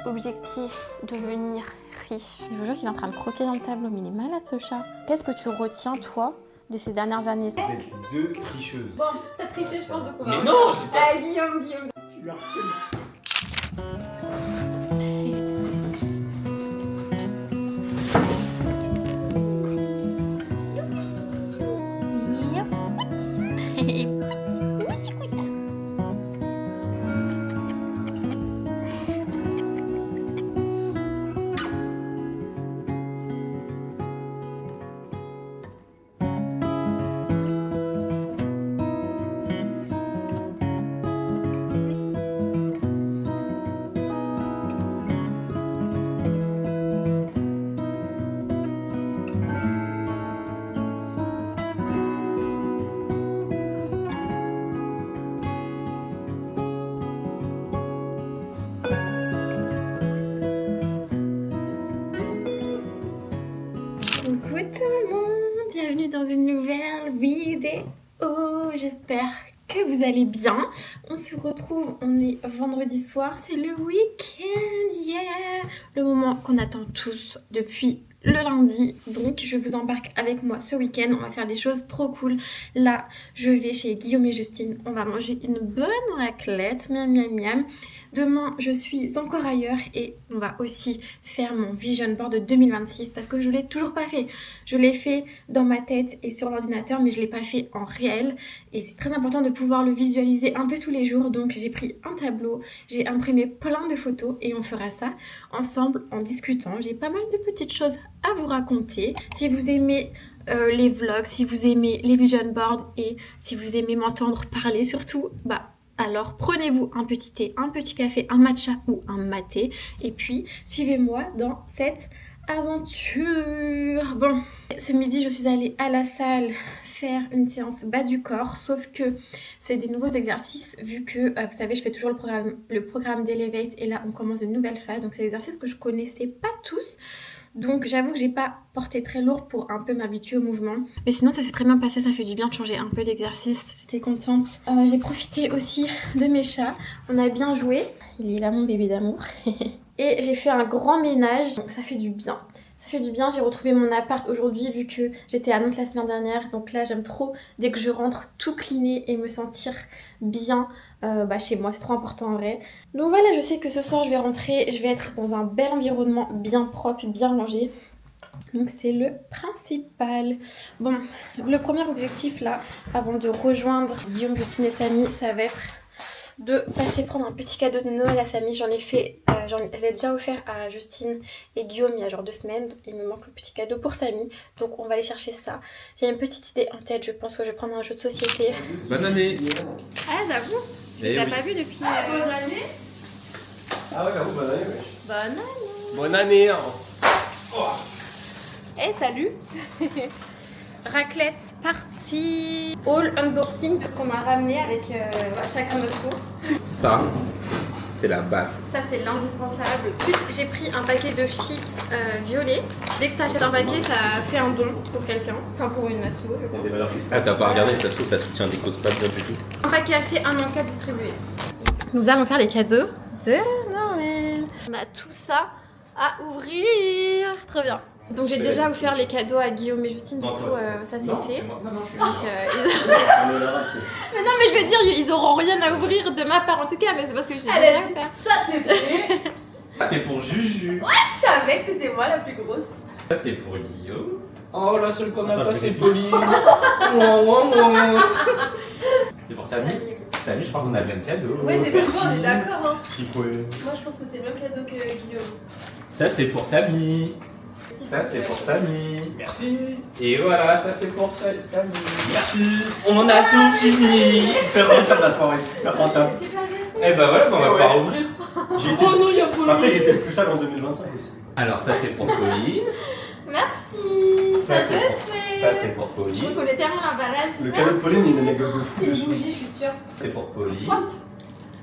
Objectif, devenir riche. Je vous jure qu'il est en train de croquer dans le tableau, mais il est malade ce chat. Qu'est-ce que tu retiens, toi, de ces dernières années? Vous êtes deux tricheuses. Bon, t'as triché, je pense, de quoi. Mais non, j'ai pas. Guillaume. Tu lui as refait. Coucou tout le monde, bienvenue dans une nouvelle vidéo. J'espère que vous allez bien. On se retrouve, on est vendredi soir, c'est le week-end, yeah. Le moment qu'on attend tous depuis le lundi. Donc je vous embarque avec moi ce week-end, on va faire des choses trop cool. Là, je vais chez Guillaume et Justine, on va manger une bonne raclette, miam miam miam. Demain, je suis encore ailleurs et on va aussi faire mon vision board de 2026 parce que je l'ai toujours pas fait. Je l'ai fait dans ma tête et sur l'ordinateur, mais je l'ai pas fait en réel. Et c'est très important de pouvoir le visualiser un peu tous les jours. Donc j'ai pris un tableau, j'ai imprimé plein de photos et on fera ça ensemble en discutant. J'ai pas mal de petites choses à vous raconter. Si vous aimez les vlogs, si vous aimez les vision boards et si vous aimez m'entendre parler surtout, alors prenez-vous un petit thé, un petit café, un matcha ou un maté et puis suivez-moi dans cette aventure. Bon, ce midi je suis allée à la salle faire une séance bas du corps, sauf que c'est des nouveaux exercices vu que vous savez je fais toujours le programme d'Elevate et là on commence une nouvelle phase, donc c'est des exercices que je connaissais pas tous. Donc j'avoue que j'ai pas porté très lourd pour un peu m'habituer au mouvement. Mais sinon ça s'est très bien passé, ça fait du bien de changer un peu d'exercice. J'étais contente. J'ai profité aussi de mes chats. On a bien joué. Il est là mon bébé d'amour. Et j'ai fait un grand ménage. Donc ça fait du bien. Ça fait du bien, j'ai retrouvé mon appart aujourd'hui vu que j'étais à Nantes la semaine dernière. Donc là j'aime trop dès que je rentre tout cleaner et me sentir bien chez moi, c'est trop important en vrai. Donc voilà, je sais que ce soir je vais rentrer, je vais être dans un bel environnement bien propre, bien rangé. Donc c'est le principal. Bon, le premier objectif là, avant de rejoindre Guillaume, Justine et Samy, ça va être de passer prendre un petit cadeau de Noël à Samy. J'en ai fait, je l'ai déjà offert à Justine et Guillaume il y a genre 2 semaines. Il me manque le petit cadeau pour Samy, donc on va aller chercher ça. J'ai une petite idée en tête, je pense que je vais prendre un jeu de société. Bonne année. Ah j'avoue, je les ai pas vus depuis... Bonne année. Ah ouais, j'avoue, bonne année, wesh. Bonne année. Bonne année. Hein. Eh salut. Raclette partie. All unboxing de ce qu'on a ramené avec chacun notre tour. Ça, c'est la base. Ça c'est l'indispensable. Ensuite j'ai pris un paquet de chips violets. Dès que tu achètes un paquet ça fait un don pour quelqu'un. Enfin pour une asso je pense. Ah, t'as pas regardé, ça se trouve, ça soutient des causes pas bien du tout. Un paquet acheté, un en 4 distribué. Nous allons faire les cadeaux de Noël. On a tout ça à ouvrir. Trop bien. Donc j'ai déjà offert les cadeaux à Guillaume et Justine, du coup ça c'est fait. Non, je suis Donc, mais non mais je veux dire, ils auront rien à ouvrir de ma part en tout cas, mais c'est parce que j'ai déjà offert. Ça c'est fait. C'est pour Juju. Je savais que c'était moi la plus grosse. Ça, c'est pour Guillaume. Oh, la seule qu'on a pas, c'est Pauline. C'est pour Samy. Samy, je crois qu'on a le même cadeau. Oui, c'est pour moi, on est d'accord. Hein. Si, quoi. Moi je pense que c'est le même cadeau que Guillaume. Ça, c'est pour Samy. Ça, c'est pour Samy. Merci. Et voilà, ça, c'est pour Samy. Merci. On a tout fini. Super rentable la soirée, super rentable. Et bah voilà, on va pouvoir ouvrir. J'ai été... Oh non, il y a Pauline. Après j'étais le plus sale en 2025 aussi. Alors ça, c'est pour Pauline. Merci. Ça, Ça c'est je pour- sais. Ça, c'est pour Je Pauline. reconnais tellement l'emballage. Le cadeau de Pauline, il y a une anecdote de fou C'est une dessus. bougie, je suis sûre. C'est pour Pauline. Swap.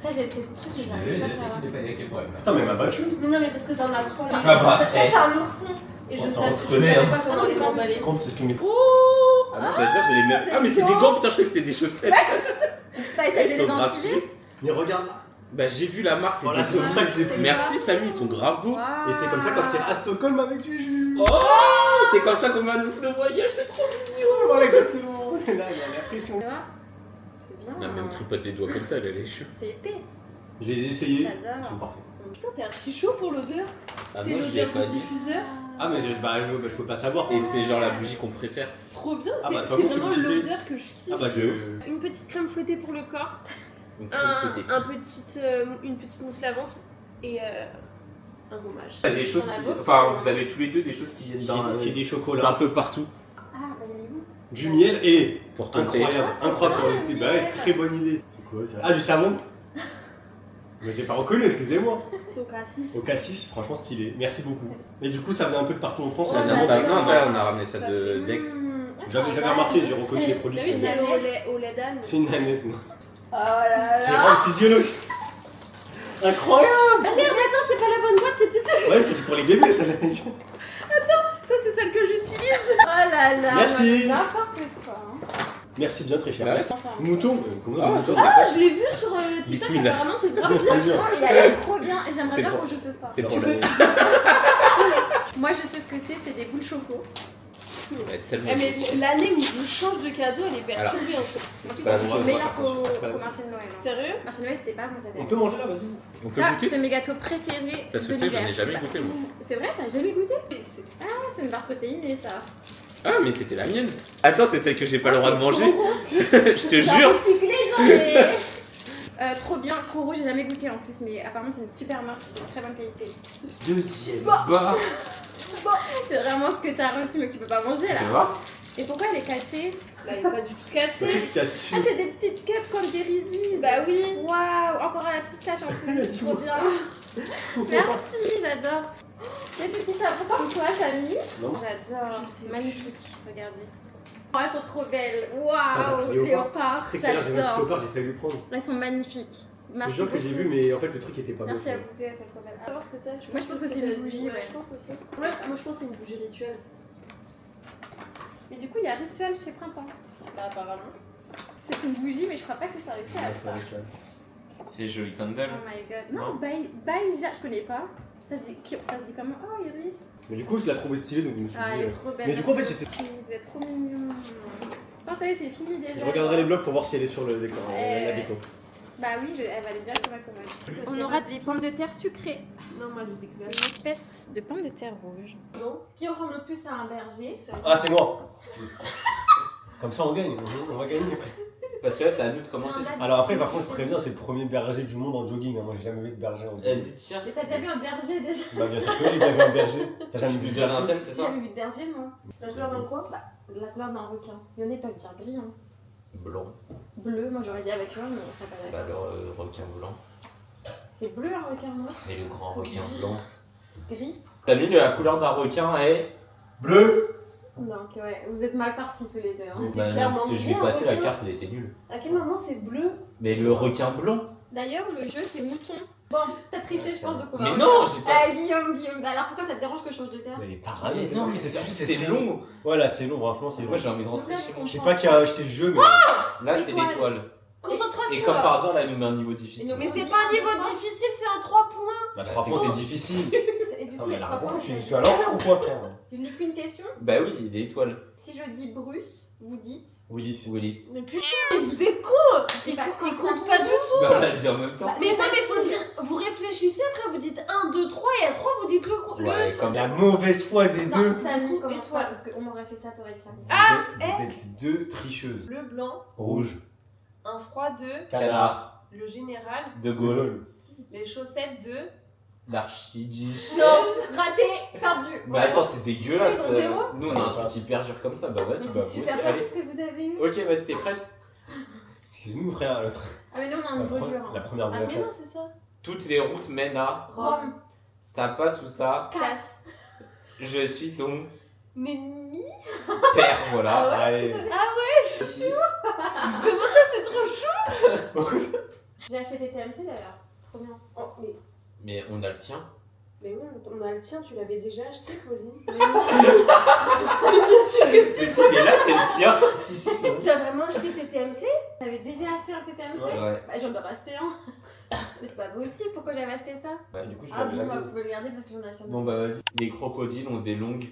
Ça j'ai ces trucs que Je suis j'arrive désolé, pas à je sais savoir. qu'il est pas avec quel problème. Putain, mais ma battu. Non, mais parce que t'en as 3 là. Ah bah, Ça, eh. c'est un oursin. Et je On savais te connaît, hein. pas comment les emballer. Par contre, c'est ce qui m'est. Ah non, j'allais dire, j'ai les mêmes. Ah, mais c'est des gants, putain, je croyais que c'était des chaussettes. Bah, ça Elles fait sont des empilés. Mais regarde, Bah j'ai vu la marque, Voilà, c'est comme ça que je l'ai pris. Merci, salut, ils sont grave beaux. Waouh. Et c'est comme ça quand tu es à Stockholm avec Juju. Oh, c'est comme ça qu'on m'annonce le voyage, c'est trop mignon. Voilà, exactement. Là, il y a la pression. Tu vois? C'est bien. On a même tripoté les doigts comme ça, elle est chou. C'est épais. Je les ai essayés. Ils J'adore. sont parfaits. Putain, t'es archi chaud pour l'odeur. Ah, C'est moi je l'ai l'odeur pas du dit. diffuseur. Ah, mais je peux pas savoir. Et c'est genre la bougie qu'on préfère. Trop bien, Ah c'est bah, toi, c'est c'est vraiment kiffé. l'odeur que je kiffe. Ah, bah, Une petite crème fouettée pour le corps, Donc une petite mousse lavante et un gommage. T'as des choses On a qui... beaucoup. Enfin, vous avez tous les deux des choses qui viennent C'est des d'un chocolats. peu partout. Ah, bah il est bon. Du miel et. Pour tenter. Incroyable. Ah, trop Incroyable sur bien, le thé. le Bah ouais, miel. c'est très bonne idée. C'est quoi ça? Ah, du savon. Mais j'ai pas reconnu, excusez-moi. C'est au cassis. Au cassis, franchement stylé. Merci beaucoup. Et du coup, ça venait un peu de partout en France. Ouais, évidemment. Ça, bah, non, c'est ça, ça. on a ramené ça Ça de fait- d'Aix. J'avais remarqué, j'ai reconnu les produits. T'as vu, qui c'est sont- au lait d'âne. C'est une ânesse, moi. Oh là C'est là. vraiment physiologique. Incroyable. Ah merde, attends, c'est pas la bonne boîte, c'était celle. Ouais, ça c'est pour les bébés, ça. Ça, c'est celle que j'utilise. Oh là là. Merci. N'importe quoi. Hein. Merci bien, très cher. Bah ouais. Merci. Mouton. Comment ça, Ah, mouton toi, Ah, je l'ai vu sur TikTok, Bismillah. apparemment, c'est grave bien. Très bien. Non, mais il a l'air trop bien et j'aimerais C'est bien bon. qu'on joue ce soir. C'est pour Tu le... veux- Moi je sais ce que c'est des boules choco. Ouais, tellement Eh, mais gentil. l'année où je change de cadeau, elle est Alors. perturbée. C'est pas c'est vrai, meilleur attention, c'est pas qu'au vrai. marché de Noël. Hein. Sérieux? Marché de Noël c'était pas bon cette On année. peut manger là, vas-y. On peut Ça, goûter c'est mes gâteaux préférés Parce que de tu sais, j'en ai l'hiver. jamais goûté, moi. C'est vrai, t'as jamais goûté? C'est- Ah, c'est une barre protéinée ça. Ah, mais c'était la mienne. Attends, c'est celle que j'ai pas le droit de manger. Koro. Je te Genre jure. recyclé, genre mais... trop bien, Koro j'ai jamais goûté en plus mais apparemment c'est une super marque, de très bonne qualité. Deuxième barre. C'est vraiment ce que t'as reçu mais que tu peux pas manger Tu là. vois? Et pourquoi elle est cassée? Là, elle est pas du tout cassée. Petite Ah astuce. c'est des petites cups comme des Reese's. Bah oui. Waouh, encore à la pistache en plus, trop bien. Merci, j'adore. Des petits savons comme toi, Samy. Non. J'adore. Je sais. Magnifique, regardez. Oh, elles sont trop belles. t'as Waouh, pris léopard, C'est que tout à l'heure, j'ai vu un petit j'adore. léopard, j'ai failli le prendre. Elles sont magnifiques. C'est Merci le genre que j'ai vu, beaucoup. mais en fait, le truc était pas bon. Merci à goûter, elles sont trop belles. On va savoir ce que c'est. Moi, je pense que c'est une bougie, ouais. Je pense aussi. Ouais, moi je pense que c'est une bougie rituelle. Mais du coup, il y a Rituel chez Printemps. Bah, apparemment. C'est une bougie, mais je crois pas que c'est ça Rituel. ça. C'est joli candle. Oh my god. Non, Non. Baïja, je connais pas. Ça se dit comment? Oh, Iris. Mais du coup, je la trouvais stylée, donc je me suis Ah, dit. elle est trop belle. Mais du coup, en fait, j'étais. Vous êtes trop mignons. Parfait, c'est fini déjà. Je regarderai les vlogs pour voir si elle est sur le décor, la déco. Bah oui, elle va aller direct sur ma commode. On aura des pommes de terre sucrées. Non, moi je découvre. Une espèce de pommes de terre rouge. Non. Qui ressemble le plus à un berger. Ah, c'est moi. Comme ça, on gagne. On va gagner après. Parce que là, c'est à nous de commencer. Alors après, par contre, je préviens, c'est le premier berger du monde en jogging. Hein. Moi, j'ai jamais vu de berger en jogging. Vas-y, tiens. Mais t'as déjà vu un berger déjà? Bah, bien sûr que oui, j'ai déjà vu un berger. T'as jamais Je vu lui de donne un berger? thème, c'est J'ai ça? jamais vu de berger moi. La couleur d'un quoi? De la couleur d'un requin. Il y en a pas dire gris hein. Blanc. Bleu, moi j'aurais dit ah bah tu vois, mais on serait pas Bah d'accord. alors, requin blanc. C'est bleu un requin noir. Et le grand requin blanc. Gris. T'as mis la couleur d'un requin et. Bleu. Donc ouais, vous êtes mal partis tous les deux. Hein. Bah non, clairement parce que je lui ai bien, passé la requin. carte, elle était nulle. À quel moment c'est bleu? Mais le requin blanc. D'ailleurs, le jeu c'est mouton. Bon, t'as triché, je pense, de comment. Mais non, j'ai pas. Guillaume. Alors pourquoi ça te dérange que je change de terre? Mais elle est Ah, pareille. mais non, mais c'est long. Voilà, c'est long, franchement, c'est long. Moi, j'ai envie de rentrer chez moi. Je sais pas qui a acheté le jeu, mais. Là, c'est Étoile. l'étoile. Concentration. Et comme par hasard, là, elle nous met un niveau difficile. Mais c'est pas un niveau difficile, c'est un 3 points. Bah, 3 points, c'est difficile. Et du Non, coup, mais les la 3 réponse, points, tu c'est- es à l'envers ou quoi, frère? Je n'ai qu'une question. Bah oui, il est étoile. Si je dis Bruce, vous dites. Willis. Willis. Mais putain, mais vous êtes cons. C'est pas Il comme compte ça, pas nous. du tout. Bah, on l'a dit en même temps. Bah, Mais c'est non, mais facile. faut dire, vous réfléchissez, après vous dites 1, 2, 3, et à 3 vous dites le. Ouais, comme La mauvaise foi des Non, deux. Samy, Et commence toi pas parce qu'on m'aurait fait ça, t'aurais dit ça. Ah, Vous êtes deux tricheuses. Le blanc, Rouge. un froid de. Canard. Le général, De Gaulle. les chaussettes de. L'archiduc. Non, raté, perdu. Mais attends, c'est dégueulasse. Ils ont zéro. Nous, on a un truc hyper dur comme ça. Bah, vas-y, Mais bah, c'est vous super aussi. facile Allez. ce que vous avez eu. Ok, vas-y, t'es prête? Excuse-nous, frère. L'autre. Ah, mais nous on a un niveau dur. La Hein. première de Ah, la Mais non, classe. c'est ça. Toutes les routes mènent à. Rome, Ça passe ou ça? Casse. Je suis ton Nenni. père, voilà. Allez. Je suis- Comment ça, c'est trop chaud? j'ai acheté tes TMC d'ailleurs. Trop bien. Oh, mais. Mais on a le tien. Mais oui, on a le tien, tu l'avais déjà acheté, Pauline. Mais non. Mais bien sûr que si. Mais si, mais là, c'est le tien. Si, si, c'est vrai. T'as vraiment acheté tes TMC? T'avais déjà acheté un TTMC? Ouais. Bah, j'en ai racheté un. Mais c'est pas possible, pourquoi j'avais acheté ça? Bah, du coup, je Ah l'avais bon, bah jamais. vous pouvez le garder parce que j'en ai acheté un. Bon, bah, vas-y. Les crocodiles ont des longues.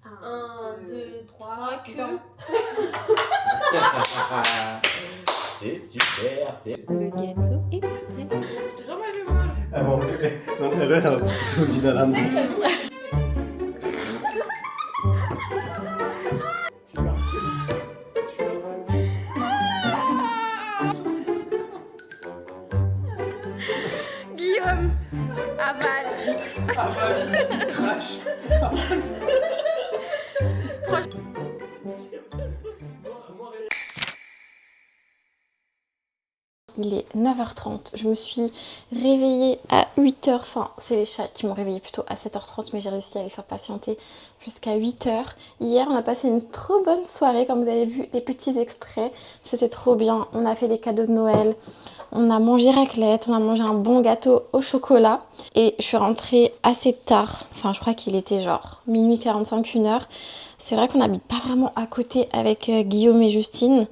1, 2, 3 queues. C'est super, c'est. Le gâteau est prêt. Je te jure, moi je le mange. Ah bon, donc elle va c'est original à moi. Guillaume, avale. Crash. Il est 9h30, je me suis réveillée à 8h, enfin c'est les chats qui m'ont réveillée plutôt à 7h30 mais j'ai réussi à les faire patienter jusqu'à 8h. Hier on a passé une trop bonne soirée comme vous avez vu les petits extraits, c'était trop bien, on a fait les cadeaux de Noël, on a mangé raclette, on a mangé un bon gâteau au chocolat et je suis rentrée assez tard, enfin je crois qu'il était genre minuit 45, 1h. C'est vrai qu'on n'habite pas vraiment à côté avec Guillaume et Justine.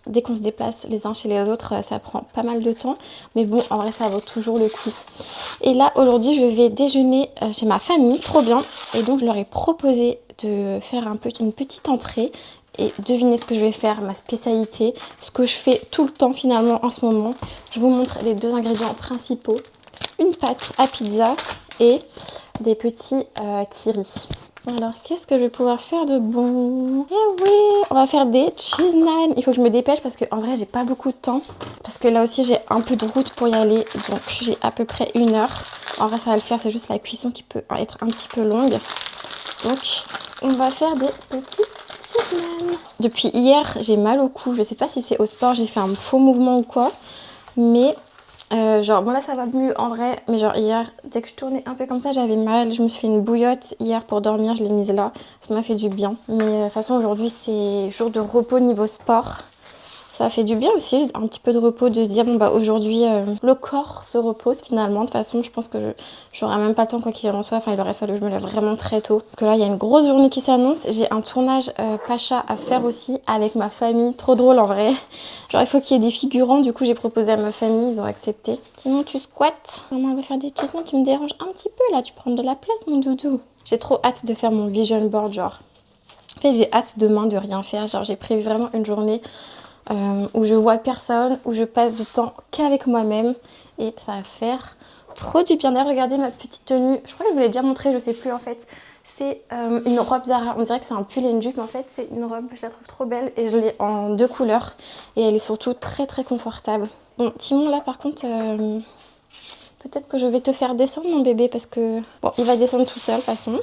Dès qu'on se déplace les uns chez les autres, ça prend pas mal de temps. Mais bon, en vrai, ça vaut toujours le coup. Et là, aujourd'hui, je vais déjeuner chez ma famille, trop bien. Et donc, je leur ai proposé de faire une petite entrée. Et devinez ce que je vais faire, ma spécialité, ce que je fais tout le temps finalement en ce moment. Je vous montre les 2 ingrédients principaux. Une pâte à pizza et des petits kiris. Alors, qu'est-ce que je vais pouvoir faire de bon? Eh oui, on va faire des cheese naan. Il faut que je me dépêche parce qu'en vrai, j'ai pas beaucoup de temps. Parce que là aussi, j'ai un peu de route pour y aller. Donc, j'ai à peu près 1h. En vrai, ça va le faire. C'est juste la cuisson qui peut être un petit peu longue. Donc, on va faire des petits cheese naan. Depuis hier, j'ai mal au cou. Je sais pas si c'est au sport, j'ai fait un faux mouvement ou quoi. Mais... genre bon là ça va mieux en vrai, mais genre hier dès que je tournais un peu comme ça j'avais mal, je me suis fait une bouillotte hier pour dormir, je l'ai mise là, ça m'a fait du bien. Mais de toute façon aujourd'hui c'est jour de repos niveau sport, ça fait du bien aussi, un petit peu de repos, de se dire bon bah aujourd'hui le corps se repose finalement. De toute façon je pense que j'aurai même pas le temps quoi qu'il en soit, enfin il aurait fallu que je me lève vraiment très tôt. Donc là il y a une grosse journée qui s'annonce, j'ai un tournage Pacha à faire aussi avec ma famille, trop drôle en vrai. Genre il faut qu'il y ait des figurants, du coup j'ai proposé à ma famille, ils ont accepté. Timon tu squattes, maman elle va faire des cheesemans, tu me déranges un petit peu là, tu prends de la place mon doudou. J'ai trop hâte de faire mon vision board genre. En fait j'ai hâte demain de rien faire, genre j'ai prévu vraiment une journée où je vois personne, où je passe du temps qu'avec moi-même et ça va faire trop du bien. D'ailleurs regardez ma petite tenue, je crois que je vous l'ai déjà montré, je sais plus en fait. C'est une robe Zara, on dirait que c'est un pull et une jupe mais en fait c'est une robe, je la trouve trop belle et je l'ai en 2 couleurs et elle est surtout très très confortable. Bon Timon là par contre peut-être que je vais te faire descendre mon bébé parce que bon il va descendre tout seul de toute façon.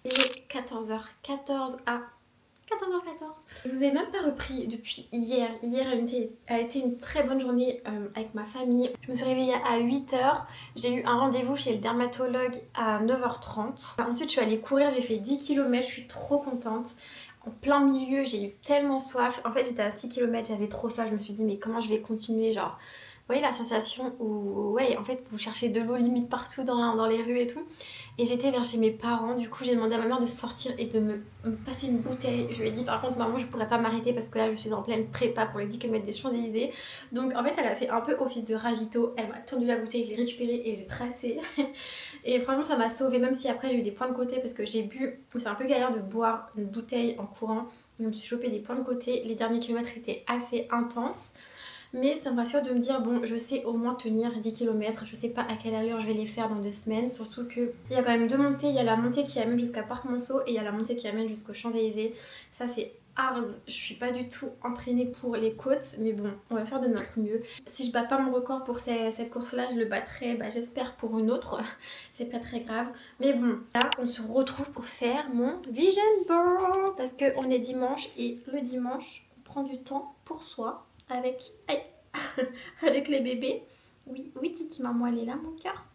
Il est 14h14 à 14h14. Je vous ai même pas repris depuis hier. Hier a été une très bonne journée avec ma famille. Je me suis réveillée à 8h. J'ai eu un rendez-vous chez le dermatologue à 9h30. Ensuite je suis allée courir, j'ai fait 10 km, je suis trop contente. En plein milieu, j'ai eu tellement soif. En fait j'étais à 6 km, j'avais trop soif. Je me suis dit mais comment je vais continuer genre... Vous voyez la sensation où ouais, en fait vous cherchez de l'eau limite partout dans les rues et tout. Et j'étais vers chez mes parents, du coup j'ai demandé à ma mère de sortir et de me passer une bouteille. Je lui ai dit par contre maman je pourrais pas m'arrêter parce que là je suis en pleine prépa pour les 10 km des Champs-Élysées. Donc en fait elle a fait un peu office de ravito, elle m'a tendu la bouteille, je l'ai récupérée et j'ai tracé. Et franchement ça m'a sauvée même si après j'ai eu des points de côté parce que j'ai bu, c'est un peu galère de boire une bouteille en courant. Je me suis chopé des points de côté, les derniers kilomètres étaient assez intenses. Mais ça me rassure de me dire bon je sais au moins tenir 10 km, je sais pas à quelle allure je vais les faire dans 2 semaines. Surtout qu'il y a quand même 2 montées, il y a la montée qui amène jusqu'à Parc Monceau et il y a la montée qui amène jusqu'aux Champs-Élysées. Ça c'est hard. Je suis pas du tout entraînée pour les côtes, mais bon, on va faire de notre mieux. Si je bats pas mon record pour cette course-là, je le battrai, j'espère, pour une autre. C'est pas très grave. Mais bon, là, on se retrouve pour faire mon vision board parce qu'on est dimanche et le dimanche, on prend du temps pour soi avec, avec les bébés. Oui, Titi, maman, elle est là, mon cœur.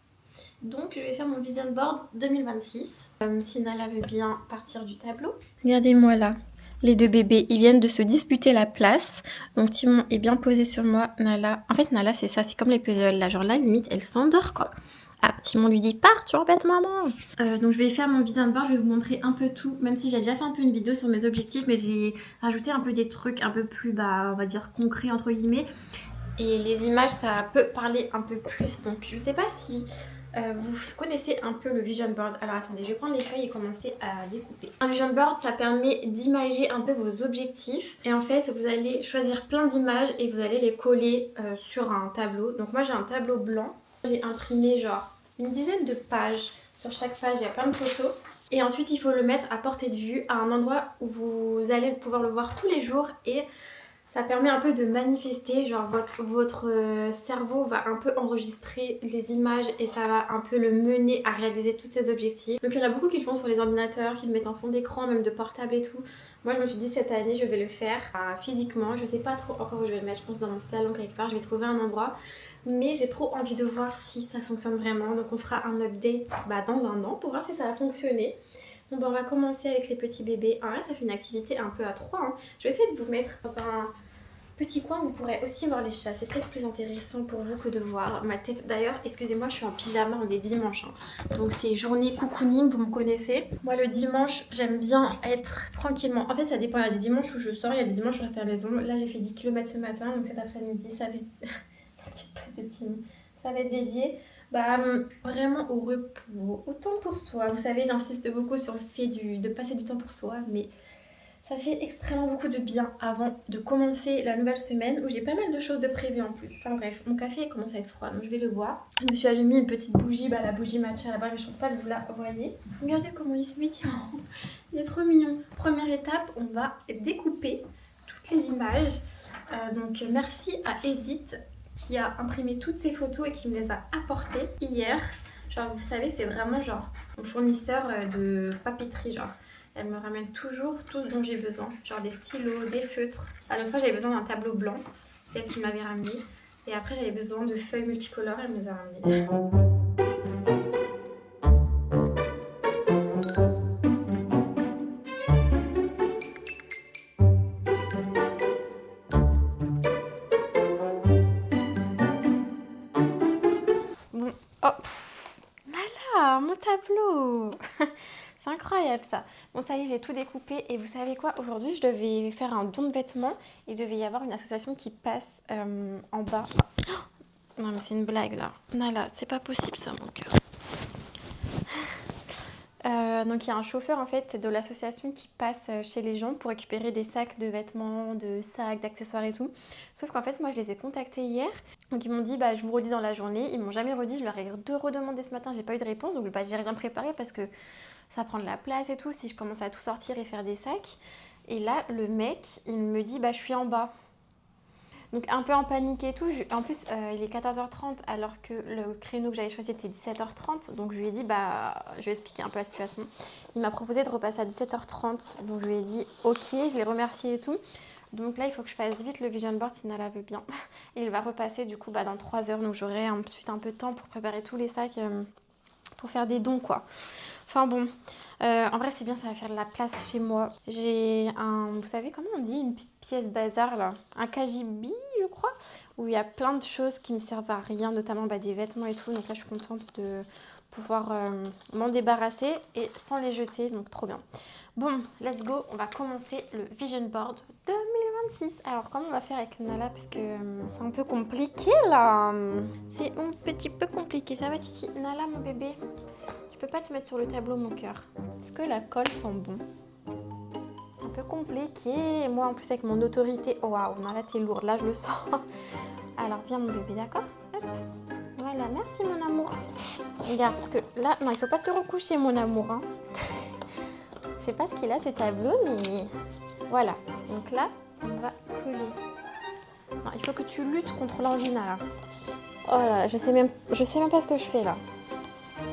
Donc, je vais faire mon vision board 2026. Si Nala veut bien partir du tableau. Regardez-moi là. Les deux bébés, ils viennent de se disputer la place. Donc Timon est bien posé sur moi. Nala, en fait Nala c'est ça, c'est comme les puzzles là. Genre là limite elle s'endort quoi. Ah, Timon lui dit pars, tu embêtes maman. Donc je vais faire mon vision board, je vais vous montrer un peu tout. Même si j'ai déjà fait un peu une vidéo sur mes objectifs. Mais j'ai rajouté un peu des trucs un peu plus, on va dire concrets entre guillemets. Et les images ça peut parler un peu plus. Donc je sais pas si... vous connaissez un peu le vision board. Alors attendez, je vais prendre les feuilles et commencer à découper. Un vision board, ça permet d'imager un peu vos objectifs. Et en fait, vous allez choisir plein d'images et vous allez les coller sur un tableau. Donc moi, j'ai un tableau blanc. J'ai imprimé genre une dizaine de pages. Sur chaque page, il y a plein de photos. Et ensuite, il faut le mettre à portée de vue, à un endroit où vous allez pouvoir le voir tous les jours. Et ça permet un peu de manifester, genre votre cerveau va un peu enregistrer les images et ça va un peu le mener à réaliser tous ses objectifs. Donc il y en a beaucoup qui le font sur les ordinateurs, qui le mettent en fond d'écran, même de portable et tout. Moi je me suis dit cette année je vais le faire physiquement, je sais pas trop encore où je vais le mettre, je pense dans mon salon quelque part, je vais trouver un endroit. Mais j'ai trop envie de voir si ça fonctionne vraiment, donc on fera un update dans un an pour voir si ça a fonctionné. Bon on va commencer avec les petits bébés. Alors là ça fait une activité un peu à 3 hein. Je vais essayer de vous mettre dans un petit coin, vous pourrez aussi voir les chats. C'est peut-être plus intéressant pour vous que de voir ma tête. D'ailleurs, excusez-moi, je suis en pyjama, on est dimanche. Hein. Donc c'est journée cocooning, vous me connaissez. Moi le dimanche, j'aime bien être tranquillement. En fait ça dépend, il y a des dimanches où je sors, il y a des dimanches où je reste à la maison. Là j'ai fait 10 km ce matin, donc cet après-midi ça va être... La petite patte de Tim. Ça va être dédié vraiment au repos, au temps pour soi. Vous savez, j'insiste beaucoup sur le fait de passer du temps pour soi, mais ça fait extrêmement beaucoup de bien avant de commencer la nouvelle semaine où j'ai pas mal de choses de prévues en plus. Enfin bref, mon café commence à être froid, donc je vais le boire. Je me suis allumé une petite bougie, la bougie matcha là-bas, mais je pense pas que vous la voyez. Regardez comment il se met, il est trop mignon. Première étape, on va découper toutes les images. Donc merci à Edith qui a imprimé toutes ces photos et qui me les a apportées hier. Genre vous savez c'est vraiment genre mon fournisseur de papeterie genre. Elle me ramène toujours tout ce dont j'ai besoin. Genre des stylos, des feutres. L'autre fois j'avais besoin d'un tableau blanc. C'est elle qui m'avait ramené. Et après j'avais besoin de feuilles multicolores. Elle me les a ramenées. Voilà, mon tableau. C'est incroyable ça. Bon ça y est, j'ai tout découpé et vous savez quoi, aujourd'hui je devais faire un don de vêtements et il devait y avoir une association qui passe en bas. Oh non mais c'est une blague là. Non là, c'est pas possible ça mon cœur. Donc il y a un chauffeur en fait de l'association qui passe chez les gens pour récupérer des sacs de vêtements, de sacs, d'accessoires et tout. Sauf qu'en fait moi je les ai contactés hier. Donc ils m'ont dit je vous redis dans la journée. Ils m'ont jamais redit, je leur ai redemandé ce matin, j'ai pas eu de réponse. Donc j'ai rien préparé parce que ça prend de la place et tout si je commence à tout sortir et faire des sacs. Et là le mec il me dit je suis en bas. Donc un peu en panique et tout. En plus il est 14h30 alors que le créneau que j'avais choisi était 17h30. Donc je lui ai dit je vais expliquer un peu la situation. Il m'a proposé de repasser à 17h30. Donc je lui ai dit ok, je l'ai remercié et tout. Donc là il faut que je fasse vite le vision board si Nala veut bien. Et il va repasser du coup dans 3 heures. Donc j'aurai ensuite un peu de temps pour préparer tous les sacs pour faire des dons quoi. Enfin bon, en vrai c'est bien, ça va faire de la place chez moi. J'ai vous savez comment on dit, une petite pièce bazar là, un cagibi je crois, où il y a plein de choses qui me servent à rien, notamment des vêtements et tout. Donc là je suis contente de pouvoir m'en débarrasser et sans les jeter, donc trop bien. Bon, let's go, on va commencer le vision board 2026. Alors comment on va faire avec Nala parce que c'est un peu compliqué là. C'est un petit peu compliqué, ça va Titi? Nala mon bébé, tu peux pas te mettre sur le tableau mon cœur. Est-ce que la colle sent bon? Un peu compliqué. Moi en plus avec mon autorité, oh waouh, Nala t'es lourde, là je le sens. Alors viens mon bébé, d'accord? Hop. Voilà, merci mon amour. Regarde, parce que là, non, il faut pas te recoucher mon amour. Hein. Je sais pas ce qu'il a ce tableau, mais voilà. Donc là, on va coller. Non, il faut que tu luttes contre l'angina là. Oh là là, je sais même pas ce que je fais là.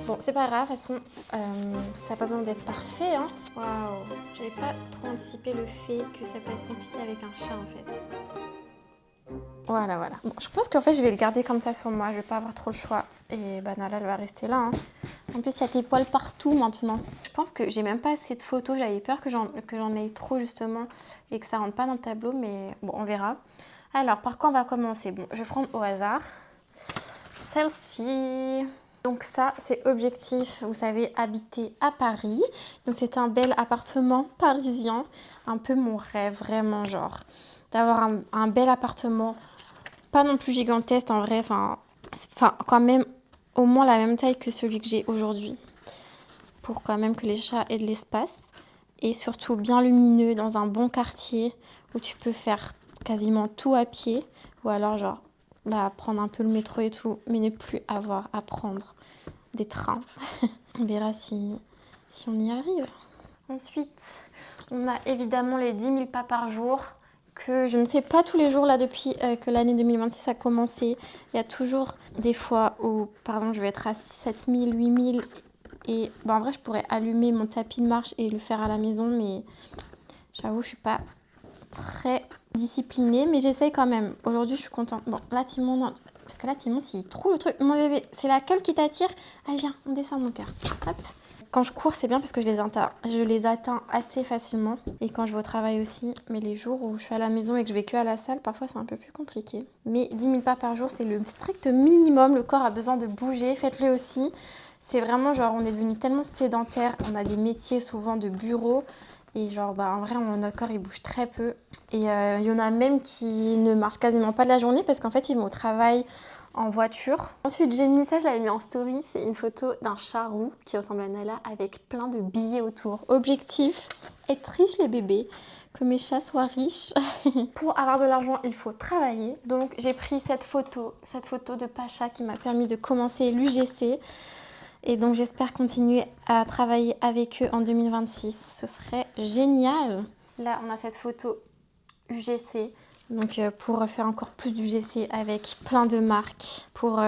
Bon, c'est pas grave, de toute façon, ça n'a pas besoin d'être parfait, hein. Waouh, j'avais pas trop anticipé le fait que ça peut être compliqué avec un chat en fait. Voilà. Bon, je pense qu'en fait, je vais le garder comme ça sur moi. Je vais pas avoir trop le choix. Et bah, Nala, elle va rester là. Hein. En plus, il y a tes poils partout maintenant. Je pense que j'ai même pas assez de photos. J'avais peur que j'en aie trop, justement, et que ça rentre pas dans le tableau. Mais bon, on verra. Alors, par quoi on va commencer? Bon, je vais prendre au hasard celle-ci. Donc ça, c'est objectif, vous savez, habiter à Paris. Donc c'est un bel appartement parisien. Un peu mon rêve, vraiment, genre, d'avoir un bel appartement. Pas non plus gigantesque en vrai, enfin quand même au moins la même taille que celui que j'ai aujourd'hui. Pour quand même que les chats aient de l'espace. Et surtout bien lumineux, dans un bon quartier où tu peux faire quasiment tout à pied. Ou alors genre prendre un peu le métro et tout, mais ne plus avoir à prendre des trains. On verra si on y arrive. Ensuite, on a évidemment les 10 000 pas par jour. Que je ne fais pas tous les jours là depuis que l'année 2026 a commencé. Il y a toujours des fois où, par exemple, je vais être à 7 000, 8 000 et en vrai, je pourrais allumer mon tapis de marche et le faire à la maison, mais j'avoue, je suis pas très disciplinée, mais j'essaye quand même. Aujourd'hui, je suis contente. Bon, là, Timon, non, parce que là, Timon, s'il trouve le truc, mon bébé, c'est la colle qui t'attire. Allez, viens, on descend mon cœur. Hop. Quand je cours, c'est bien parce que je les atteins assez facilement. Et quand je vais au travail aussi. Mais les jours où je suis à la maison et que je vais que à la salle, parfois c'est un peu plus compliqué. Mais 10 000 pas par jour, c'est le strict minimum. Le corps a besoin de bouger. Faites-le aussi. C'est vraiment genre, on est devenu tellement sédentaire. On a des métiers souvent de bureau. Et genre, en vrai, notre corps, il bouge très peu. Et il y en a même qui ne marchent quasiment pas de la journée parce qu'en fait, ils vont au travail en voiture. Ensuite, j'ai mis ça, je l'avais mis en story. C'est une photo d'un chat roux qui ressemble à Nala avec plein de billets autour. Objectif, être riche les bébés, que mes chats soient riches. Pour avoir de l'argent, il faut travailler. Donc, j'ai pris cette photo de Pacha qui m'a permis de commencer l'UGC. Et donc, j'espère continuer à travailler avec eux en 2026. Ce serait génial. Là, on a cette photo UGC. Donc pour faire encore plus d'UGC avec plein de marques. Pour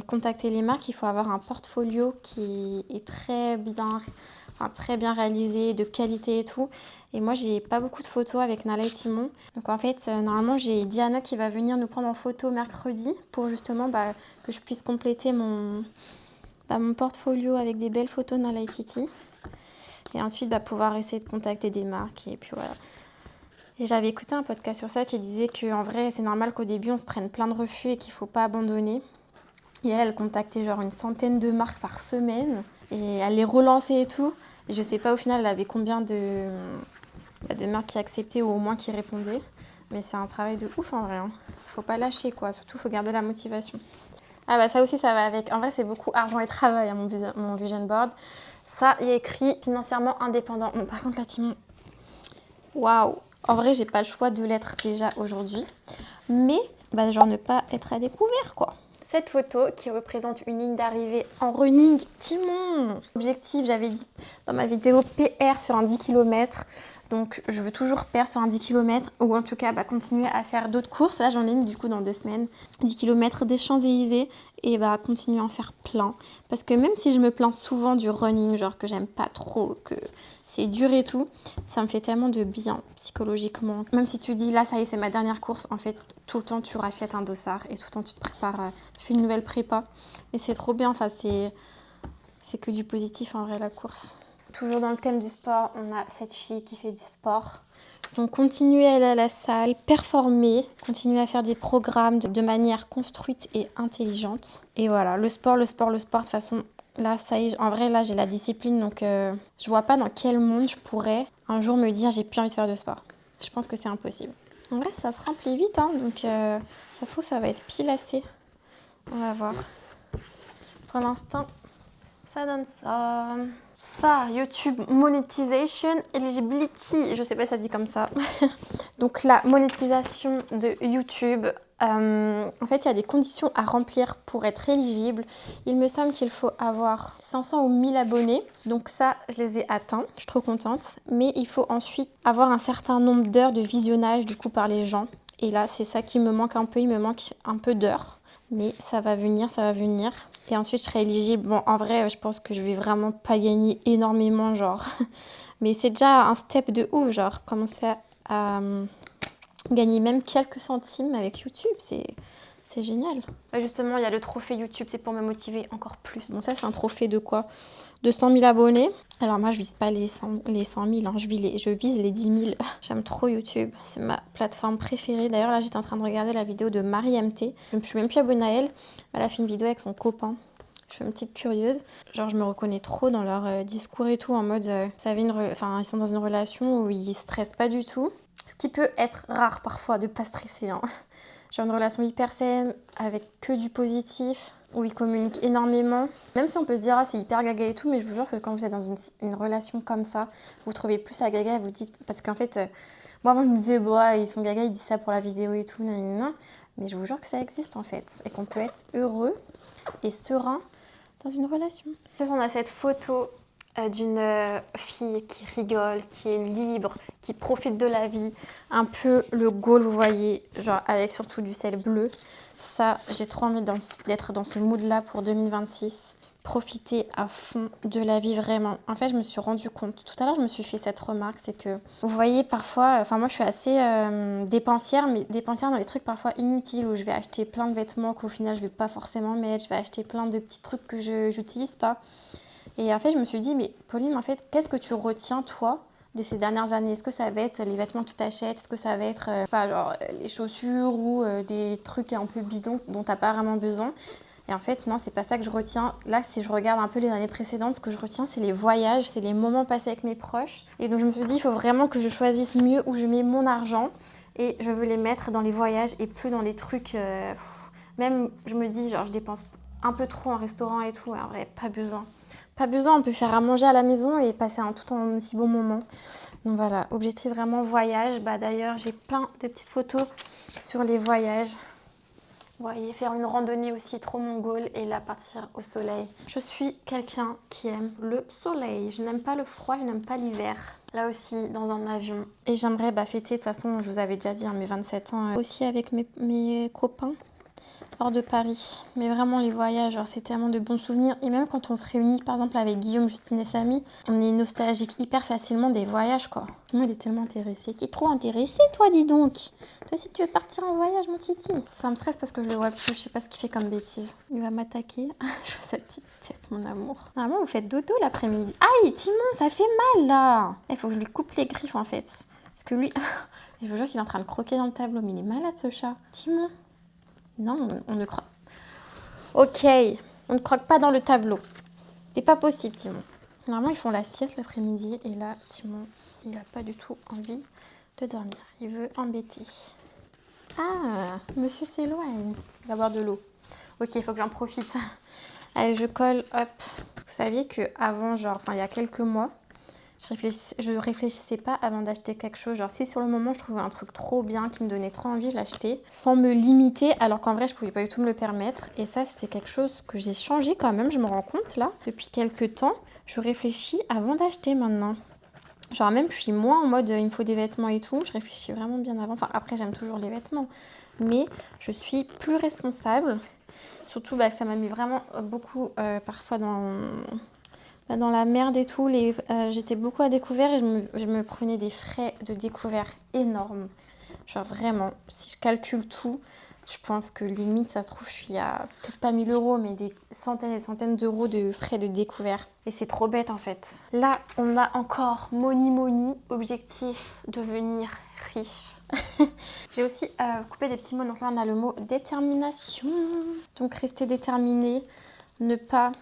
contacter les marques, il faut avoir un portfolio qui est très bien réalisé, de qualité et tout. Et moi, j'ai pas beaucoup de photos avec Nala et Timon. Donc en fait, normalement, j'ai Diana qui va venir nous prendre en photo mercredi pour justement que je puisse compléter mon portfolio avec des belles photos de Nala et Titi. Et ensuite, pouvoir essayer de contacter des marques. Et puis voilà. Et j'avais écouté un podcast sur ça qui disait qu'en vrai, c'est normal qu'au début, on se prenne plein de refus et qu'il ne faut pas abandonner. Et elle contactait genre une centaine de marques par semaine. Et elle les relançait et tout. Et je ne sais pas au final, elle avait combien de marques qui acceptaient ou au moins qui répondaient. Mais c'est un travail de ouf en vrai. Hein. Faut pas lâcher quoi. Surtout, il faut garder la motivation. Ah ça aussi, ça va avec. En vrai, c'est beaucoup argent et travail, hein, mon vision board. Ça, il y a écrit financièrement indépendant. Bon, par contre, là, Timon... Waouh! En vrai, j'ai pas le choix de l'être déjà aujourd'hui. Mais, genre ne pas être à découvert, quoi. Cette photo qui représente une ligne d'arrivée en running. Timon! Objectif, j'avais dit dans ma vidéo PR sur un 10 km. Donc, je veux toujours PR sur un 10 km. Ou en tout cas, continuer à faire d'autres courses. Là, j'en ai une du coup dans 2 semaines. 10 km des Champs-Élysées. Et continuer à en faire plein. Parce que même si je me plains souvent du running, genre que j'aime pas trop, que c'est dur et tout, ça me fait tellement de bien psychologiquement. Même si tu dis là, ça y est, c'est ma dernière course, en fait, tout le temps tu rachètes un dossard et tout le temps tu te prépares, tu fais une nouvelle prépa. Mais c'est trop bien, enfin, c'est que du positif en vrai la course. Toujours dans le thème du sport, on a cette fille qui fait du sport. Donc continuer à aller à la salle, performer, continuer à faire des programmes de manière construite et intelligente. Et voilà, le sport, de toute façon, là ça y est, en vrai là j'ai la discipline donc je vois pas dans quel monde je pourrais un jour me dire j'ai plus envie de faire de sport. Je pense que c'est impossible. En vrai ça se remplit vite hein, donc ça se trouve ça va être pile assez. On va voir. Pour l'instant ça donne ça. Ça, YouTube Monetization Eligibility, je sais pas si ça se dit comme ça. Donc la monétisation de YouTube, En fait, il y a des conditions à remplir pour être éligible. Il me semble qu'il faut avoir 500 ou 1000 abonnés. Donc ça, je les ai atteints. Je suis trop contente. Mais il faut ensuite avoir un certain nombre d'heures de visionnage du coup par les gens. Et là, c'est ça qui me manque un peu. Il me manque un peu d'heures. Mais ça va venir, ça va venir. Et ensuite, je serai éligible. Bon, en vrai, je pense que je vais vraiment pas gagner énormément, genre. Mais c'est déjà un step de ouf, genre. Commencer à gagner même quelques centimes avec YouTube, c'est génial. Justement, il y a le trophée YouTube, c'est pour me motiver encore plus. Bon, ça, c'est un trophée de quoi? De 100 000 abonnés. Alors moi, je vise pas les 100 000, hein. Je vise les 10 000. J'aime trop YouTube, c'est ma plateforme préférée. D'ailleurs, là, j'étais en train de regarder la vidéo de Marie MT. Je suis même plus abonnée à elle. Elle a fait une vidéo avec son copain. Je suis une petite curieuse. Genre, je me reconnais trop dans leur discours et tout, en mode, vous savez, ils sont dans une relation où ils stressent pas du tout. Ce qui peut être rare parfois de pas stresser. Hein. J'ai une relation hyper saine, avec que du positif, où ils communiquent énormément. Même si on peut se dire, ah, c'est hyper gaga et tout, mais je vous jure que quand vous êtes dans une relation comme ça, vous trouvez plus à gaga et vous dites... Parce qu'en fait, moi avant je me disais, bah, ils sont gaga, ils disent ça pour la vidéo et tout, non. Mais je vous jure que ça existe en fait. Et qu'on peut être heureux et serein dans une relation. On a cette photo d'une fille qui rigole, qui est libre, qui profite de la vie. Un peu le goal, vous voyez, genre avec surtout du sel bleu. Ça, j'ai trop envie d'être dans ce mood-là pour 2026. Profiter à fond de la vie, vraiment. En fait, je me suis rendu compte, tout à l'heure, je me suis fait cette remarque, c'est que, vous voyez, parfois, moi, je suis assez dépensière, mais dépensière dans des trucs parfois inutiles, où je vais acheter plein de vêtements qu'au final, je vais pas forcément mettre, je vais acheter plein de petits trucs que je n'utilise pas. Et en fait, je me suis dit, mais Pauline, en fait, qu'est-ce que tu retiens, toi, de ces dernières années? Est-ce que ça va être les vêtements que tu t'achètes? Est-ce que ça va être les chaussures ou des trucs un peu bidons dont tu n'as pas vraiment besoin? Et en fait, non, c'est pas ça que je retiens. Là, si je regarde un peu les années précédentes, ce que je retiens, c'est les voyages, c'est les moments passés avec mes proches. Et donc, je me suis dit, il faut vraiment que je choisisse mieux où je mets mon argent. Et je veux les mettre dans les voyages et plus dans les trucs... Même, je me dis, genre, je dépense un peu trop en restaurant et tout. En vrai, pas besoin. Pas besoin, on peut faire à manger à la maison et passer tout un si bon moment. Donc voilà, objectif vraiment voyage. Bah d'ailleurs, j'ai plein de petites photos sur les voyages. Vous voyez, faire une randonnée aussi, trop mon goal, et là, partir au soleil. Je suis quelqu'un qui aime le soleil. Je n'aime pas le froid, je n'aime pas l'hiver. Là aussi, dans un avion. Et j'aimerais fêter, de toute façon, je vous avais déjà dit, mes 27 ans, aussi avec mes copains. Hors de Paris, mais vraiment les voyages, c'est tellement de bons souvenirs. Et même quand on se réunit, par exemple avec Guillaume, Justine et Samy, on est nostalgique hyper facilement des voyages, quoi. Moi, il est tellement intéressé. T'es trop intéressé, toi, dis donc. Toi aussi, tu veux partir en voyage, mon titi. Ça me stresse parce que je le vois plus, je sais pas ce qu'il fait comme bêtise. Il va m'attaquer. Je vois sa petite tête, mon amour. Normalement, vous faites dodo l'après-midi. Aïe, Timon, ça fait mal, là. Il faut que je lui coupe les griffes, en fait. Parce que lui, je vous jure qu'il est en train de croquer dans le tableau, mais il est malade, ce chat. Timon. Non, on ne croque. Ok, on ne croque pas dans le tableau. C'est pas possible, Timon. Normalement, ils font la sieste l'après-midi. Et là, Timon, il n'a pas du tout envie de dormir. Il veut embêter. Ah, monsieur s'éloigne. Il va boire de l'eau. Ok, il faut que j'en profite. Allez, je colle, hop. Vous saviez qu'avant, il y a quelques mois, je réfléchissais pas avant d'acheter quelque chose. Genre, si sur le moment je trouvais un truc trop bien qui me donnait trop envie, je l'achetais sans me limiter, alors qu'en vrai je pouvais pas du tout me le permettre. Et ça, c'est quelque chose que j'ai changé quand même, je me rends compte là. Depuis quelques temps, je réfléchis avant d'acheter maintenant. Genre, même je suis moins en mode il me faut des vêtements et tout, je réfléchis vraiment bien avant. Enfin, après, j'aime toujours les vêtements, mais je suis plus responsable. Surtout, ça m'a mis vraiment beaucoup parfois dans la merde et tout, j'étais beaucoup à découvert et je me prenais des frais de découvert énormes. Genre vraiment, si je calcule tout, je pense que limite, ça se trouve, je suis à peut-être pas 1000 €, mais des centaines et des centaines d'euros de frais de découvert. Et c'est trop bête en fait. Là, on a encore money, objectif, devenir riche. J'ai aussi coupé des petits mots, donc là on a le mot détermination. Donc rester déterminé, ne pas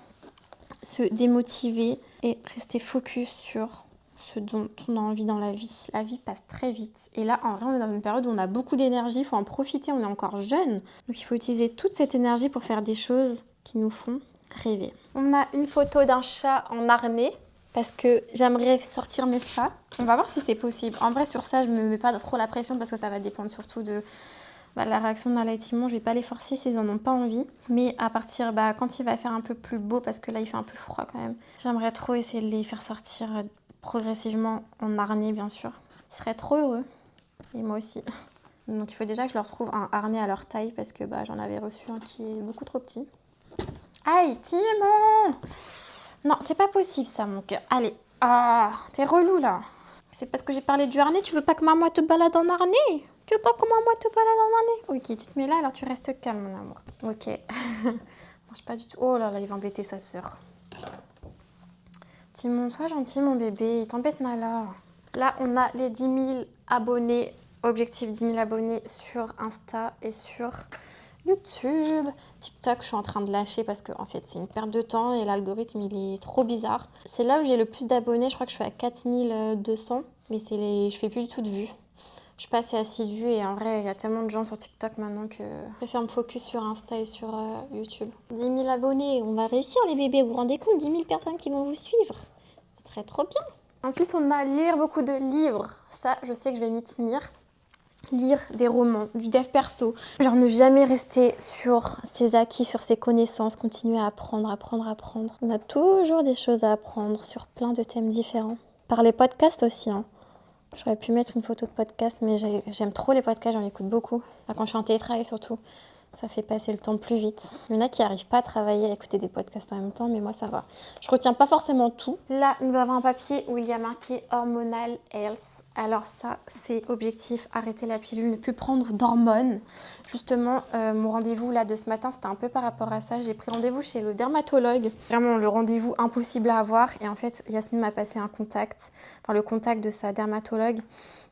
se démotiver et rester focus sur ce dont on a envie dans la vie. La vie passe très vite. Et là, en vrai, on est dans une période où on a beaucoup d'énergie, il faut en profiter, on est encore jeune. Donc il faut utiliser toute cette énergie pour faire des choses qui nous font rêver. On a une photo d'un chat en harnais, parce que j'aimerais sortir mes chats. On va voir si c'est possible. En vrai, sur ça, je me mets pas trop la pression, parce que ça va dépendre surtout la réaction d'Ala et Timon, je vais pas les forcer s'ils en ont pas envie. Mais à partir, quand il va faire un peu plus beau, parce que là il fait un peu froid quand même, j'aimerais trop essayer de les faire sortir progressivement en harnais bien sûr. Ils seraient trop heureux. Et moi aussi. Donc il faut déjà que je leur trouve un harnais à leur taille parce que j'en avais reçu un qui est beaucoup trop petit. Aïe, Timon! Non, c'est pas possible ça mon cœur. Allez. Ah, t'es relou là. C'est parce que j'ai parlé du harnais, tu veux pas que maman te balade en harnais? Tu veux pas que maman te balade en harnais? Ok, tu te mets là, alors tu restes calme mon amour. Ok. Marche pas du tout. Oh là là, il va embêter sa sœur. Timon, sois gentil mon bébé, il t'embête Nala. Là, on a les 10 000 abonnés, objectif 10 000 abonnés sur Insta et sur YouTube. TikTok, je suis en train de lâcher parce que en fait, c'est une perte de temps et l'algorithme, il est trop bizarre. C'est là où j'ai le plus d'abonnés, je crois que je suis à 4200, mais je fais plus du tout de vues. Je suis pas assez assidue et en vrai, il y a tellement de gens sur TikTok maintenant que je préfère me focus sur Insta et sur YouTube. 10 000 abonnés, on va réussir les bébés, vous vous rendez compte? 10 000 personnes qui vont vous suivre. Ce serait trop bien. Ensuite, on a lire beaucoup de livres. Ça, je sais que je vais m'y tenir. Lire des romans, du dev perso. Genre ne jamais rester sur ses acquis, sur ses connaissances. Continuer à apprendre. On a toujours des choses à apprendre sur plein de thèmes différents. Par les podcasts aussi, hein. J'aurais pu mettre une photo de podcast, mais j'aime trop les podcasts, j'en écoute beaucoup. Quand je suis en télétravail surtout, ça fait passer le temps plus vite. Il y en a qui n'arrivent pas à travailler, à écouter des podcasts en même temps, mais moi ça va. Je retiens pas forcément tout. Là, nous avons un papier où il y a marqué Hormonal Health. Alors ça, c'est objectif, arrêter la pilule, ne plus prendre d'hormones. Justement, mon rendez-vous là de ce matin, c'était un peu par rapport à ça. J'ai pris rendez-vous chez le dermatologue. Vraiment, le rendez-vous impossible à avoir. Et en fait, Yasmine m'a passé le contact de sa dermatologue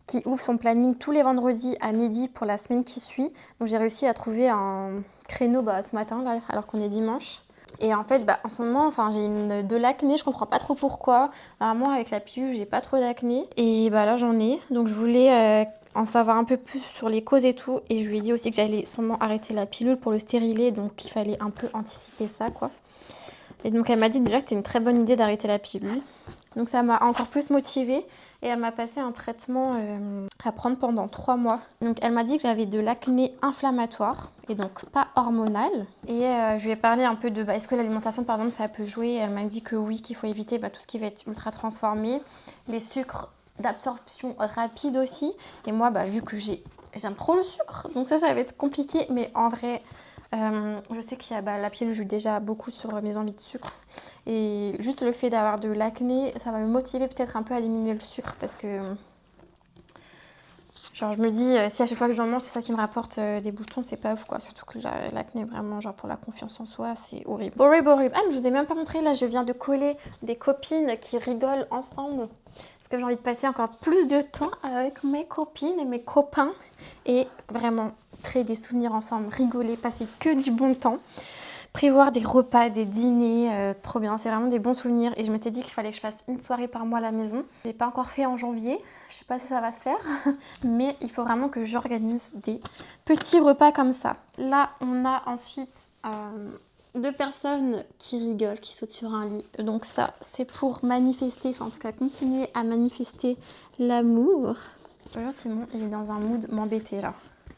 qui ouvre son planning tous les vendredis à midi pour la semaine qui suit. Donc j'ai réussi à trouver un créneau ce matin, là, alors qu'on est dimanche. Et en fait, en ce moment, j'ai de l'acné, je comprends pas trop pourquoi. Normalement, avec la pilule, j'ai pas trop d'acné. Et là, j'en ai. Donc je voulais en savoir un peu plus sur les causes et tout. Et je lui ai dit aussi que j'allais sûrement arrêter la pilule pour le stérilet. Donc il fallait un peu anticiper ça, quoi. Et donc elle m'a dit déjà que c'était une très bonne idée d'arrêter la pilule. Donc ça m'a encore plus motivée. Et elle m'a passé un traitement à prendre pendant 3 mois. Donc elle m'a dit que j'avais de l'acné inflammatoire et donc pas hormonal. Et je lui ai parlé un peu de est-ce que l'alimentation par exemple ça peut jouer. Et elle m'a dit que oui, qu'il faut éviter tout ce qui va être ultra transformé. Les sucres d'absorption rapide aussi. Et moi vu que j'aime trop le sucre, donc ça va être compliqué. Mais en vrai, je sais qu'il y a la pilule joue déjà beaucoup sur mes envies de sucre. Et juste le fait d'avoir de l'acné, ça va me motiver peut-être un peu à diminuer le sucre parce que je me dis si à chaque fois que j'en mange c'est ça qui me rapporte des boutons, c'est pas ouf quoi. Surtout que l'acné vraiment pour la confiance en soi c'est horrible. Horrible. Ah mais je vous ai même pas montré là, je viens de coller des copines qui rigolent ensemble parce que j'ai envie de passer encore plus de temps avec mes copines et mes copains et vraiment créer des souvenirs ensemble, rigoler, passer que du bon temps. Prévoir des repas, des dîners, trop bien, c'est vraiment des bons souvenirs. Et je m'étais dit qu'il fallait que je fasse une soirée par mois à la maison. Je l'ai pas encore fait en janvier, je sais pas si ça va se faire, mais il faut vraiment que j'organise des petits repas comme ça. Là, on a ensuite 2 personnes qui rigolent, qui sautent sur un lit. Donc ça, c'est pour manifester, en tout cas continuer à manifester l'amour. Bonjour Timon, il est dans un mood m'embêter là.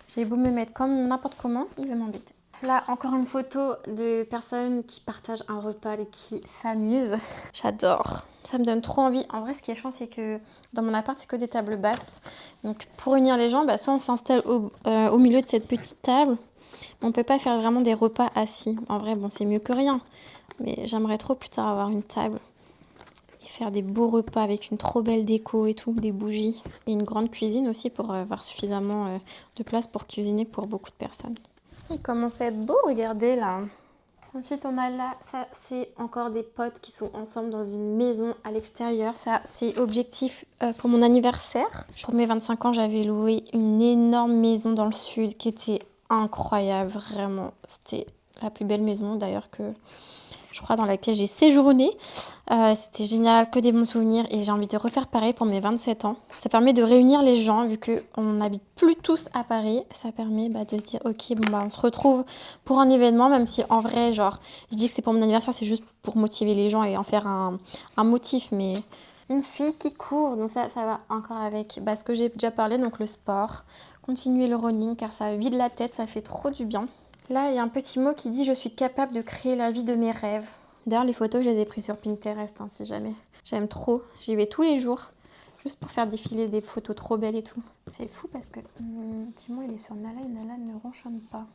J'ai beau me mettre comme n'importe comment, il veut m'embêter. Là, encore une photo de personnes qui partagent un repas et qui s'amusent. J'adore. Ça me donne trop envie. En vrai, ce qui est chiant, c'est que dans mon appart, c'est que des tables basses. Donc, pour réunir les gens, soit on s'installe au milieu de cette petite table. On ne peut pas faire vraiment des repas assis. En vrai, c'est mieux que rien. Mais j'aimerais trop plus tard avoir une table et faire des beaux repas avec une trop belle déco et tout, des bougies. Et une grande cuisine aussi pour avoir suffisamment de place pour cuisiner pour beaucoup de personnes. Il commence à être beau, regardez là. Ensuite, on a là, ça c'est encore des potes qui sont ensemble dans une maison à l'extérieur. Ça, c'est objectif pour mon anniversaire. Pour mes 25 ans, j'avais loué une énorme maison dans le sud qui était incroyable, vraiment. C'était la plus belle maison d'ailleurs que je crois dans laquelle j'ai séjourné. C'était génial, que des bons souvenirs et j'ai envie de refaire pareil pour mes 27 ans. Ça permet de réunir les gens vu qu'on n'habite plus tous à Paris. Ça permet de se dire ok, on se retrouve pour un événement, même si en vrai, je dis que c'est pour mon anniversaire, c'est juste pour motiver les gens et en faire un motif, mais une fille qui court, donc ça va encore avec ce que j'ai déjà parlé, donc le sport, continuer le running car ça vide la tête, ça fait trop du bien. Là, il y a un petit mot qui dit « Je suis capable de créer la vie de mes rêves ». D'ailleurs, les photos, je les ai prises sur Pinterest, hein, si jamais. J'aime trop, j'y vais tous les jours, juste pour faire défiler des photos trop belles et tout. C'est fou parce que Timon, il est sur Nala et Nala ne ronchonne pas.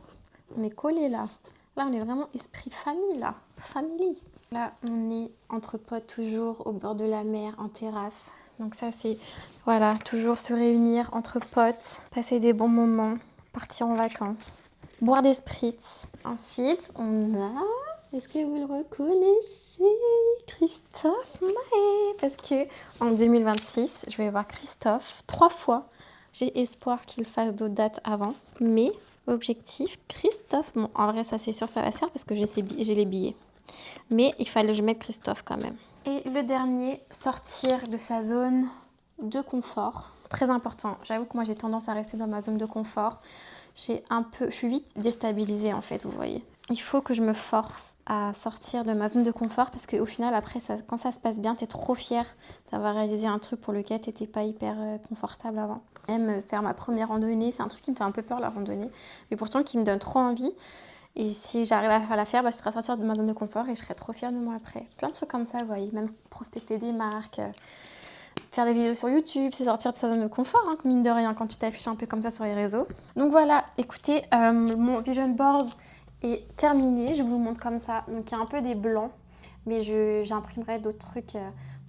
On est collés là. Là, on est vraiment esprit famille, là. Family. Là, on est entre potes toujours, au bord de la mer, en terrasse. Donc ça, c'est, voilà, toujours se réunir entre potes, passer des bons moments, partir en vacances, boire des spritz. Ensuite, on a... Est-ce que vous le reconnaissez? Christophe Mahé. Parce que en 2026, je vais voir Christophe 3 fois. J'ai espoir qu'il fasse d'autres dates avant. Mais, objectif, Christophe... Bon, en vrai, ça c'est sûr, ça va se faire parce que j'ai les billets. Mais il fallait que je mette Christophe quand même. Et le dernier, sortir de sa zone de confort. Très important. J'avoue que moi, j'ai tendance à rester dans ma zone de confort. Je suis vite déstabilisée en fait, vous voyez. Il faut que je me force à sortir de ma zone de confort parce qu'au final, après, quand ça se passe bien, t'es trop fière d'avoir réalisé un truc pour lequel t'étais pas hyper confortable avant. Même faire ma première randonnée, c'est un truc qui me fait un peu peur, la randonnée, mais pourtant qui me donne trop envie. Et si j'arrive à la faire, je serai sortir de ma zone de confort et je serai trop fière de moi après. Plein de trucs comme ça, vous voyez, même prospecter des marques, faire des vidéos sur YouTube, c'est sortir de sa zone de confort, hein, mine de rien, quand tu t'affiches un peu comme ça sur les réseaux. Donc voilà, écoutez, mon vision board est terminé, je vous le montre comme ça. Donc il y a un peu des blancs, mais j'imprimerai d'autres trucs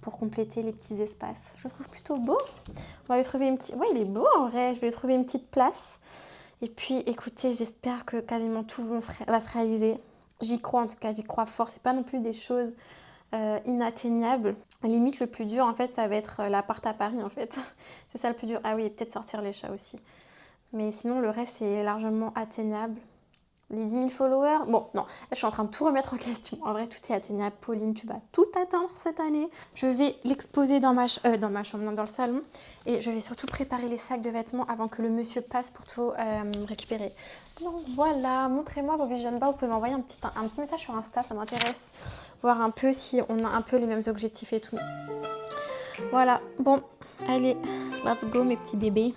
pour compléter les petits espaces. Je le trouve plutôt beau. On va lui trouver une petite... Ouais, il est beau en vrai, je vais lui trouver une petite place. Et puis, écoutez, j'espère que quasiment tout va se réaliser. J'y crois, en tout cas, j'y crois fort. C'est pas non plus des choses inatteignables. Limite, le plus dur, en fait, ça va être l'appart à Paris, en fait. C'est ça le plus dur. Ah oui, et peut-être sortir les chats aussi. Mais sinon, le reste, c'est largement atteignable. Les 10 000 followers, bon, non, là, je suis en train de tout remettre en question. En vrai, tout est atteignable. Pauline, tu vas tout atteindre cette année. Je vais l'exposer dans ma chambre, non, dans le salon. Et je vais surtout préparer les sacs de vêtements avant que le monsieur passe pour tout récupérer. Donc voilà, montrez-moi vos vision boards. Vous pouvez m'envoyer un petit message sur Insta, ça m'intéresse. Voir un peu si on a un peu les mêmes objectifs et tout. Voilà, bon, allez, let's go mes petits bébés.